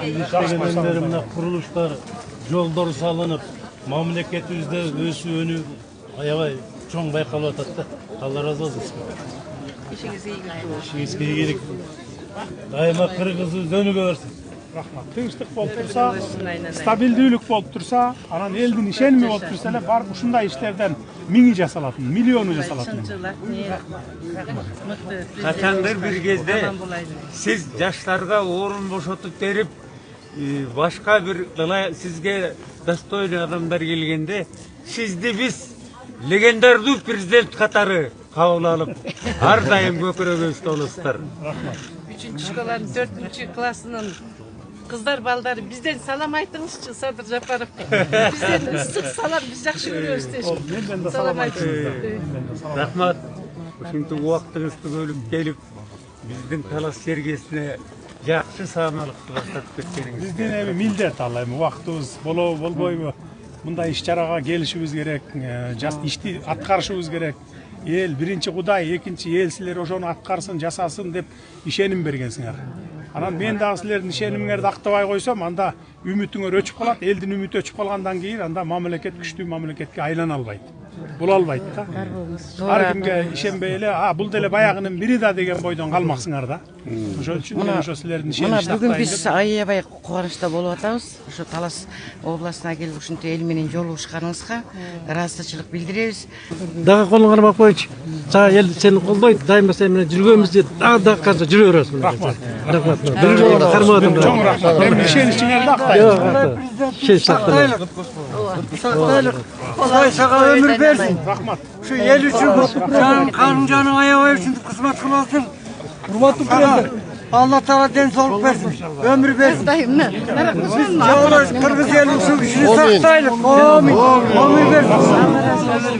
İşleyenlerin kuruluşlar, yollar salınıp, memleketimizde ösüğünü ayağay çoğun baykalı atattı. Allah razı olsun. İşiniz iyi gayet. İşiniz iyi gerek. Daima Kırgız'ı dönü versin. Rahmat. Tinchlik bolup tursa, stabilдүүлүк bolup tursa, anan eldin işenimi bolup tursa эле бар ушундай иштерден миңи жасалатын, миллиону жасалатын. Kaçandır bir gezde siz yaşlarga orun boşotup berip başka bir sizge dostoylu adamlar gelgende sizdi biz legendarlı prezident katarı kabul alıp her daim gökürögöz dolustar. 3. şkolanın 4. klasının kızlar balları bizden salam aytыңызчы Sadır Japarov. Bizden ıslık salam biz yaxşı görüyoruz deşim. Salam aytыңыз. Rahmat. Uşinti vaktыңызды bölüp gelip bizden Talas sergesine yaxşı sağmalıklı başlatıp ketkeningiz. Биздин эми милдет алайм, убактыбыз болобу болбойбу. Мындай иш-чарага келишибиз керек, ишти аткарышыбыз керек. Эл биринчи Кудай, экинчи эл силер ошону аткарсын, жасасын деп ишеним бергенсиңер. Анан мен дагы силердин ишенимиңерди актабай койсом, анда үмүтүңөр өчүп калат. Элдин үмүтү өчүп калгандан кийин анда мамлекет күчтүү мамлекетке айлана албайт. Була албайт да. Ар кимге ишенбей эле, бул деле баягынын бири да деген бойдон калмаксыңар да. Ошол үчүн мен ошо силердин ишенимиңерди актабай. Бүгүн биз аябай кубанычта болуп атабыз. Ошо Талас областына келип ушинтип эл менен жолугушканыңызга ыраазычылык билдиребиз. Дагы колуңду кармап койчу. Жана эл сени колдойт, дайыма сен менен жүргөнбүз деп дагы канча жүрө бересиң. Рахмат. Рахмат. Биринчи кармадым. Чоң рахмат. Мен ишеничиңерди актайм. Сактайлык. Құдай саға өмір берсін. Рахмат. Şu ел үшін жаның қанын жаның аябай үшін қызмет қыласың. Құрматтым президент. Allah Teala денсаулық берсін. Ömür versin. Yavrular Kırgız elin şu işini saktaylık. Amin. Ömür versin.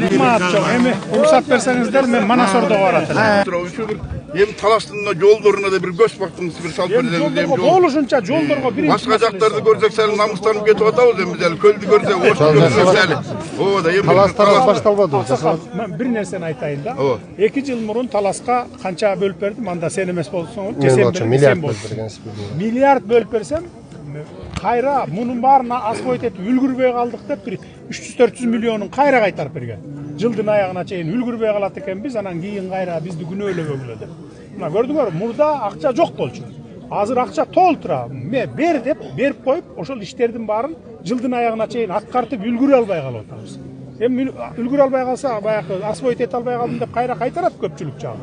Rahmat çok. Emi ruhsat versenizdер мен Manasor'da oratırım. Hem Talas'ın yollarına da bir göz baktınız bir sal Hem oluşunca yollarga birinci. Başka jaklarda görsek sen namuslanıp ketip atabız hem biz kölді görsek oşu görsek sen. O da hem Talas baştalбады. Ben bir nerseni aytayın da. 2 yıl murun Talas'a kança bölüp berdim. Anda sen emes bolsun. Milyard bölüp bersem kayra bunun barına asfalt etip ülgürбей kaldık dep bir 300-400 milyonun kayra kaytarıp bergen. Жылдын аягына чейин үлгүрбөй калат экенбиз, анан кийин кайра бизди күнөөлөбөгүлө деп. Мына көрдүңөр, мурда акча жок болчу. Азыр акча толтура. Мен бер деп берип коюп, ошол иштердин баарын жылдын аягына чейин аткартып үлгүрө албай калып атабыз. Эми үлгүрө албай калса, баягы асфальт эте албай калдым деп кайра кайтарат көпчүлүк жагы.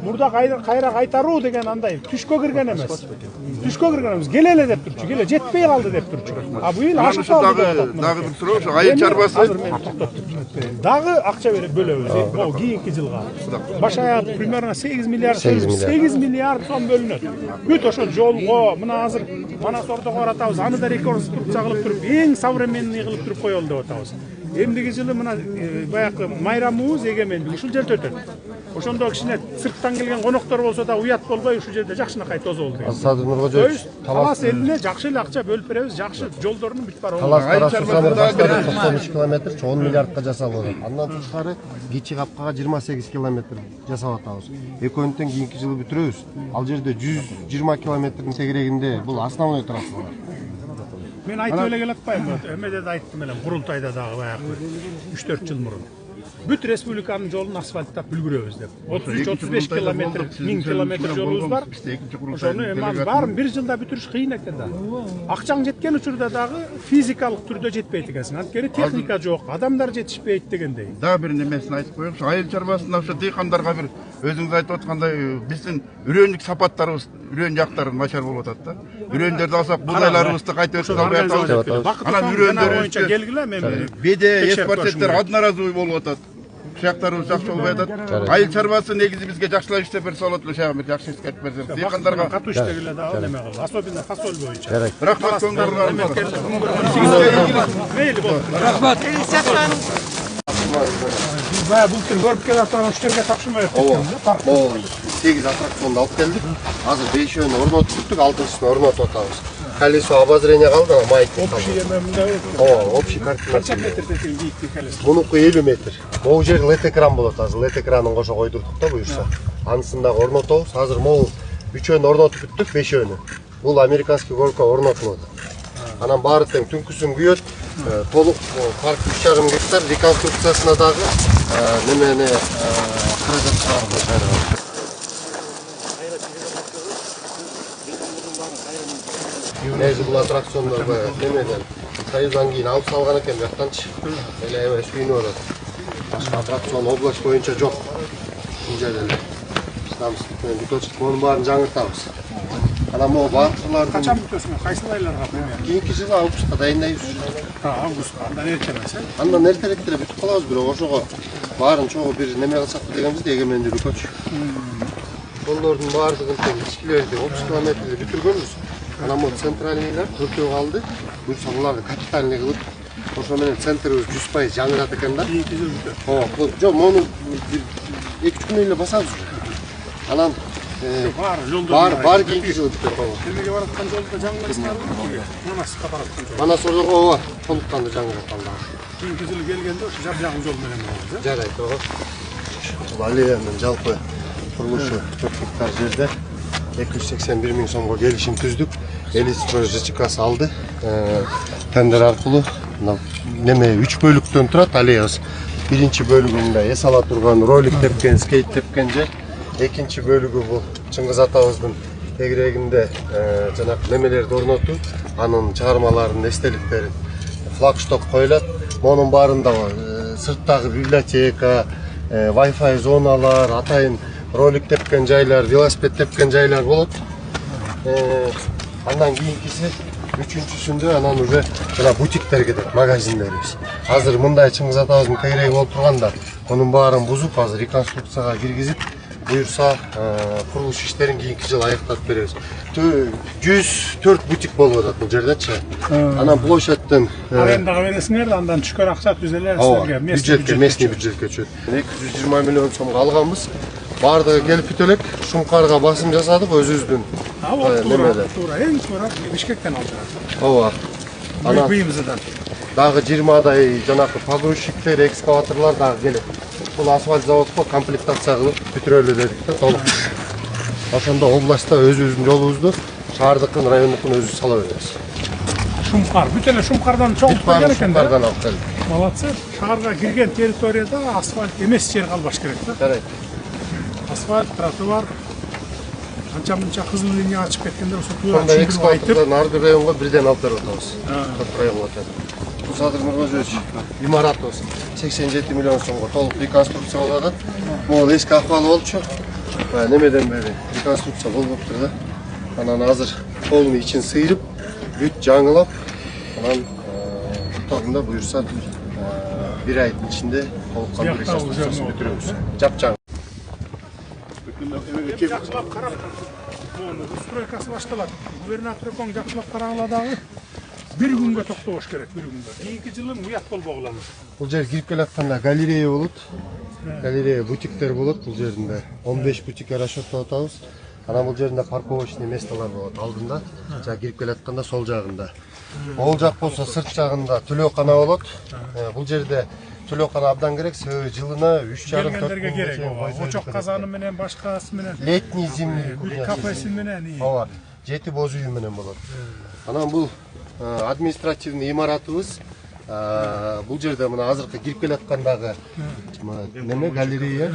Мурда кайра кайтаруу деген андай түшкө кирген эмес. Түшкө кирген эмес, келе эле деп турчу, келе жетпей калды деп турчу. Быйыл ашып калды деп атат. Дагы бир суроо, ошо айыл чарбасы. Дагы акча берип бөлөбүз. О, кийинки жылга. Баш аяк примерно 8 миллиард сом бөлүнөт. Бүт ошо жолго, мына азыр Манасордо оратабыз, аны да реконструкция кылып туруп, эң современный кылып туруп коелу деп атабыз. Эмдиги жылы мына баягы майрамыбыз эгемендик ушул жерде өтөт. Ошондо кичине сырттан келген коноктор болсо да уят болбой ушул жерде жакшынакай тозолду деген. Садыр Нуркожоевич, Талас элине жакшы эле акча бөлүп беребиз, жакшы жолдорун бүт бар. Талас чарбасында 93 километр, 10 миллиардка жасалды. Андан тышкары Кичи Капкага 28 километр жасап атабыз. Экөөнтөн кийинки жылы бүтүрөбүз. Ал жерде 120 километрдин тегерегинде бул основной трасса бар. Мен айтып эле келатпайм. Эмеде да айттым эле, курултайда дагы баягы 3-4 жыл мурун. Бүт республиканын жолун асфальттап үлгүрөбүз деп. 33-35 километр, 1000 километр жолубуз бар. Ошону эми баарын бир жылда бүтүрүш кыйын экен да. Акчаң жеткен учурда дагы физикалык түрдө жетпейт экенсиң. Анткени техника жок, адамдар жетишпейт дегендей. Дагы бир немесин айтып коеюн. Айыл чарбасында ошо дыйкандарга бир өзүңүз айтып аткандай биздин үрөндүк сапаттарыбыз, үрөн жактары начар болуп атат да. Үрөндөрдү алсак, бузайларыбызды кайта өткөзө албай атабыз. Анан үрөндөр боюнча келгиле мен беде эспортеттер одноразовый болуп атат. Шаяктарыбыз жакшы болбой атат. Айыл чарбасы негизи бизге жакшылап иштеп берсе болот эле, шагы бир жакшы эскертип берсек. Дыйкандарга катуу иштегиле дагы неме кылып, особенно фасоль боюнча. Рахмат көңүлүңөргө. Мейли болду. Rahmat. Biz bayağı bulutun görüp gelen sonra müşteriye tapşırma yaptık. О, 8 аттракционду алып келдик. Азыр 5-өөнү орнотуп бүттүк, 6-сын орнотуп атабыз. Колесо обозрения калды, ана маятник калды. Общий картина. Канча метрде тең бийиктиги колесо? Мунуку 50 метр. Могу жер LED экран болот азыр. LED экранын кошо койдурдук да буюрса. Анысында орнотобуз. Азыр могу 3-өөнү орнотуп бүттүк, 5-өөнү. Бул американский горка орнотулат. Анан баары тең түнкүсүн күйөт. Толук парк 3,5 гектар реконструкциясына дагы немени каражат чыгарып. Нежи бул аттракциондор немеден Союздан кийин алып салган экен жактанчы. Эле эме сүйүнүп атат. Башка аттракцион область боюнча жок. Бул жерде эле. Бүтөчүк монун баарын жаңыртабыз. Анан могу баатырлардын Качан бүтөсүң? Кайсы айларга примерно? кийинки жылы августка дайындайбыз. Августка. Андан эрте эмес, Андан эртерээк деле бүтүп калабыз, бирок ошого баарын чогуу бир неме кылсак дегенбиз, эгемендүүлүккөчү. Жолдордун баардыгын тең ичкилерди 30 километрди бүтүргөнбүз. Анан могу центральныйлар төртөө калды. Буюрса буларды капитальный кылып, ошо менен центрибиз 100% жаңырат экен да. кийинки жыл бүтөт. Жок, мону 2-3 күн эле басабыз. Анан бар кийинки жылы бүтөт. Эмеге бараткан жолдо жаңырат. Манасқа бараткан жол. Манас ордого ооба, сондуктан да жаңырат алды. Кийинки жылы келгенде ошо жап-жаңы жол менен болот. Жарайт, ого. Бул аллеянын жалпы курулушу 4 гектар жерде 281 миң сомго келишим түздүк. Элистрой ЖЧКсы алды. Тендер аркылуу неме 3 бөлүктөн турат аллеябыз. Биринчи бөлүгүндө эс ала турган ролик тепкен, скейт тепкен жер. Экинчи бөлүгү бул Чыңгыз атабыздын тегерегинде жанагы немелерди орнотуу, анын чыгармаларынын эстеликтерин флагшток коюлат. Монун баарында сырттагы библиотека, Wi-Fi зоналар, атайын ролик тепкен жайлар, велосипед тепкен жайлар болот. Андан кийинкиси үчүнчүсүндө анан уже жана бутиктер кетет, магазиндерибиз. Азыр мындай Чыңгыз атабыздын тегереги болуп турганда, мунун баарын бузуп, азыр реконструкцияга киргизип, буюрса курулуш иштерин кийинки жылы аяктап беребиз. 104 бутик болуп атат бул жердечи. Анан площадьтын арендага бересиңер да андан түшкөн акча түзөлө силерге местный бюджетке чөт. 220 миллион сомго алганбыз. Бардыгы келип бүтө элек, Шумкарга басым жасадык өзүбүздүн. Туура, эң туура Бишкектен алдырат. Ооба. Анан быйымыздан. Дагы 20дай жанакы погрузчиктер, экскаваторлор дагы келет. Бул асфальт заводко комплектация кылып бүтүрөлү дедик да, толук. Ошондо областта өзүбүздүн жолубузду, шаардыкын, райондукун өзүбүз сала беребиз. Шумкар, бүт эле Шумкардан чогултуп келген экен да. Шумкардан алып келдик. Молодцы. Шаарга кирген территорияда асфальт эмес жер калбаш керек да. Жарайт. Асфальт, тротуар, анча-мынча кызыл линия ачып кеткенде ошо Сонда экскаватордон ар бир районго бирден алып берип атабыз. Көп районго атат. Садыр Нургожевич, имаратыбыз 87 миллион сомго толук реконструкция болуп атат. Могул эски акыбалы болчу. Немеден бери реконструкция болуптур да. Анан азыр полный ичин сыйрып, бүт жаңылап, анан торунда буюрса бир айдын ичинде толук кандуу реконструкциясын бүтүрөбүз. Жап-жаңы. Жакшылап карап, стройкасы башталат. Губернатор экөөң жакшылап карагыла дагы. Bir günge toktош керек, bir günge. Кийинки жылы уят болбогуламыз. Бул жер кирип келатканда галерея болот. Галерея, бутиктер болот. Бул жеринде 15 бутик расчеттеп атабыз. Анан бул жеринде парковочный местолор болот алдында. Жа кирип келатканда сол жагында. Ол жак болсо сырт жагында төлөөкана болот. Бул жерде төлөөкана абдан керек, себеби жылына 3,5-4 керек. Очок казаны менен, башкасы менен. Летний, зимний кафеси менен. Ооба, 7 боз үйү менен болот. Анан бул административный имаратыбыз. Бул жерде мына азыркы кирип келаткандагы неме галерея,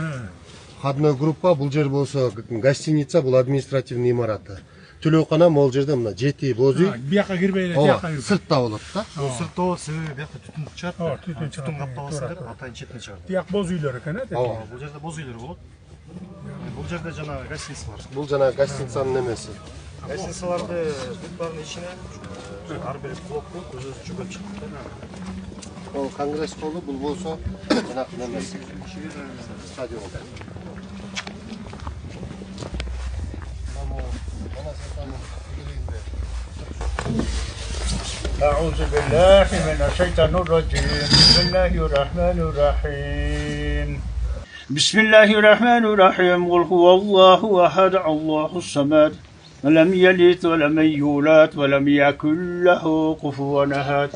входной группа, бул жер болсо гостиница, бул административный имараты. Төлөөкана могул жерде мына 7 боз үй. Бияка кирбей эле, бияка кирбей. Сыртта болот да. Сыртта болот, себеби бияка түтүн чыгат. Түтүн каптабасын деп атайын четине чыгат. Бияк боз үйлөр экен, Ооба, бул жерде боз үйлөр болот. Бул жерде жана гостиница бар. Бул жана гостиницанын немеси. Гостиницаларды бүт баарын ичине ар бир блокку өзү чөгөп чыкты. Ол конгресс холу, бул болсо жанакы немеси. Стадион. أعوذ بالله من الشيطان الرجيم بسم الله الرحمن الرحيم بسم الله الرحمن الرحيم قل هو الله أحد الله الصمد ولم يلد ولم يولد ولم يكن له كفوا أحد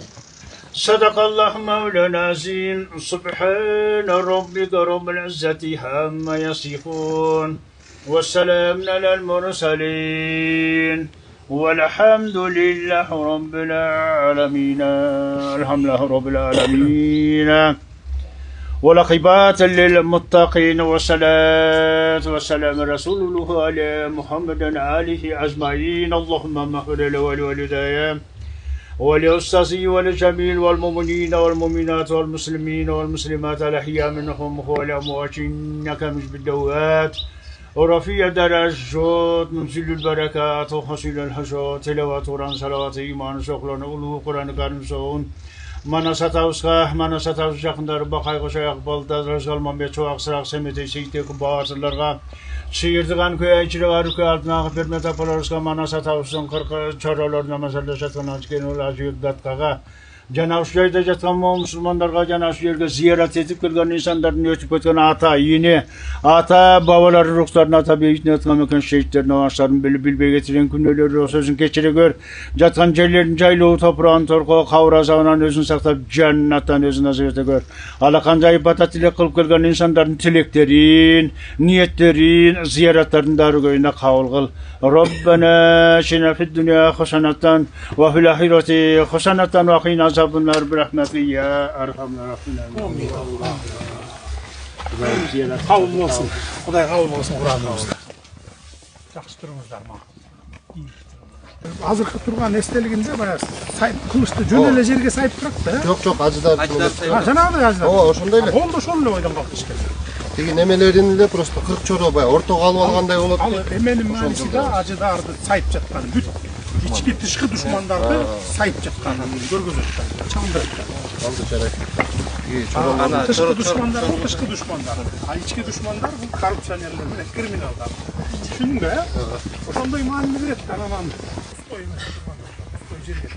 صدق الله مولانا العظيم سبحان ربك رب العزة عما يصفون والسلام على المرسلين والحمد لله رب العالمين. الحمد لله رب العالمين. والعقبات للمتقين والصلاة والسلام رسول الله على محمد آله أجمعين. اللهم مغفر له ولوالديه ولأستاذي ولجميع والمؤمنين والمؤمنات والمسلمين والمسلمات الأحياء منهم والأموات إنك مجيب الدعوات ورفيع الدرجات منزل البركات وحصيل الحاجات تلاوة قرآن صلوات إيمان شغلنا أولو قرآن كريم سون مناسات أوسخ مناسات أوسخ در بقای قشای اقبال در رزال مبیت و اقصر سمت سیته کبارسلرگا شیردگان که ایچرگارو که altına permeta polarska manasat أوسخ kırk çaralarına mesela şatkanaj kenul ajiyet datkaga Cenab-ı жатқан мұсылмандарға Cenab-ı жерге зиярат етіп келген insanların өтіп кеткен ата ене ата бабалар рухтарын ата бейітіне атқан мекен шейіттерін ағаштарын білбей кетірген күнелері сөзін кешіре көр жатқан жерлерін жайлау топырағын торқы қауыр азабынан өзін сақтап жәннаттан өзін азап ете көр алақан жайып бата тілек қылып келген insanların тілектерін ниеттерін зияраттарын дарыгөйіне қабыл қыл ربنا آتنا في الدنيا حسنة وفي الآخرة حسنة وقنا عذاب النار برحمتك يا أرحم الراحمين. Kabul olsun. Kuday kabul olsun Kur'an'ımızda. Жақсы тұрыңыздар ма. Азыркы турган эстелигинде баягы кылычты жөн эле жерге сайып турат да. Жок, ажыдар. Жанагыдай ажыдар. Ооба, ошондой эле. Ол да ошол эле ойдон калып ишке. Тиги немелерин эле просто 40 чоро баягы орто калып алгандай болот. Ал эменин мааниси да ажыдарды сайып жаткан бүт ички тышкы душмандарды сайып жаткан көргөзөт. Чаңдырып. Алды жарайт. Тышкы душмандар. А ички душмандар бул коррупционерлер менен криминалдар. Түшүндүң бе? Ошондой маани берет да анан. Стой жерге.